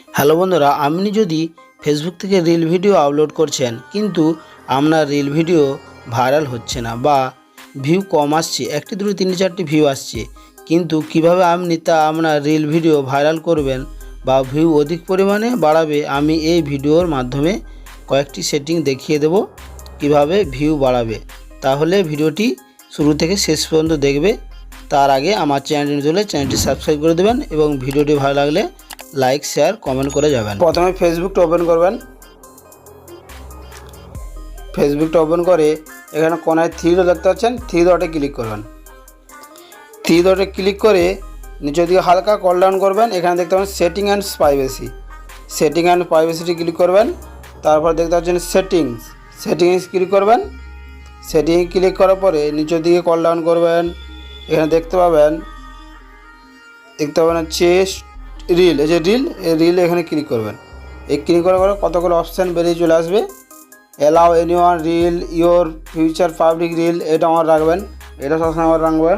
Hello বন্ধুরা, আপনি যদি ফেসবুক থেকে রিল ভিডিও আপলোড করছেন কিন্তু আপনার রিল ভিডিও ভাইরাল হচ্ছে না বা ভিউ কম আসছে, 1, 2, 3, 4টি ভিউ আসছে, কিন্তু কিভাবে আপনি আপনার রিল ভিডিও ভাইরাল করবেন বা ভিউ অধিক পরিমাণে বাড়াবে, আমি এই ভিডিওর মাধ্যমে কয়েকটি সেটিং দেখিয়ে দেব কিভাবে ভিউ বাড়াবে। তাহলে ভিডিওটি শুরু থেকে শেষ পর্যন্ত দেখবে। তার আগে আমার চ্যানেলটি সাবস্ক্রাইব করে দেবেন এবং ভিডিওটি ভালো লাগলে লাইক, শেয়ার, কমেন্ট করে যাবেন। প্রথমে ফেসবুকটা ওপেন করবেন। ফেসবুকটা ওপেন করে এখানে কোনায় 3 ডট দেখতে পাচ্ছেন, 3 ডটে ক্লিক করবেন। 3 ডটে ক্লিক করে নিচের দিকে হালকা কল ডাউন করবেন। এখানে দেখতে পাবেন setting and privacy. Setting and প্রাইভেসিটি ক্লিক করবেন। তারপর দেখতে পাচ্ছেন সেটিংস ক্লিক করবেন। সেটিংয়ে ক্লিক করার পরে নিচের দিকে কল ডাউন করবেন। এখানে দেখতে পাবেন হচ্ছে রিল, এই যে রিল এখানে ক্লিক করবেন। এই ক্লিক করার পরে কতগুলো অপশান বেরিয়ে চলে আসবে। Allow anyone reel, your future public reel, এটা আমার রাখবেন, এটা সবসময় আমার রাখবেন।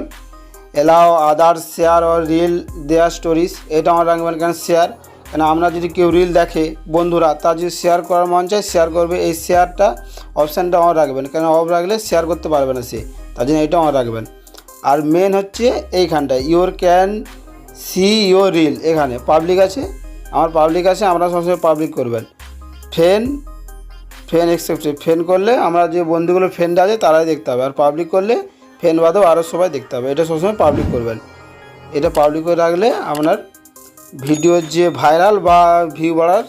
Allow other share or reel their stories, এটা আমার রাখবেন। কেন শেয়ার, কেন আমরা যদি কেউ রিল দেখে বন্ধুরা, তার যদি শেয়ার করার মন চায় শেয়ার করবে, এই শেয়ারটা অপশানটা আমার রাখবেন। কেন অফ রাখলে শেয়ার করতে পারবে না সে, তার জন্য এটা আমার রাখবেন। আর মেন হচ্ছে এইখানটায় your can see your reel, এখানে পাবলিক আছে, আমার পাবলিক আছে, আমরা সবসময় পাবলিক করবেন। ফ্রেন্ড অ্যাকসেপ্টেড, ফ্রেন্ড করলে আমরা যে বন্ধুগুলো ফ্রেন্ড আছে তারাই দেখতে হবে, আর পাবলিক করলে ফ্রেন্ড বাদেও আরও সবাই দেখতে হবে। এটা সবসময় পাবলিক করবেন। এটা পাবলিক করে রাখলে আপনার ভিডিওর যে ভাইরাল বা ভিউ বাড়ার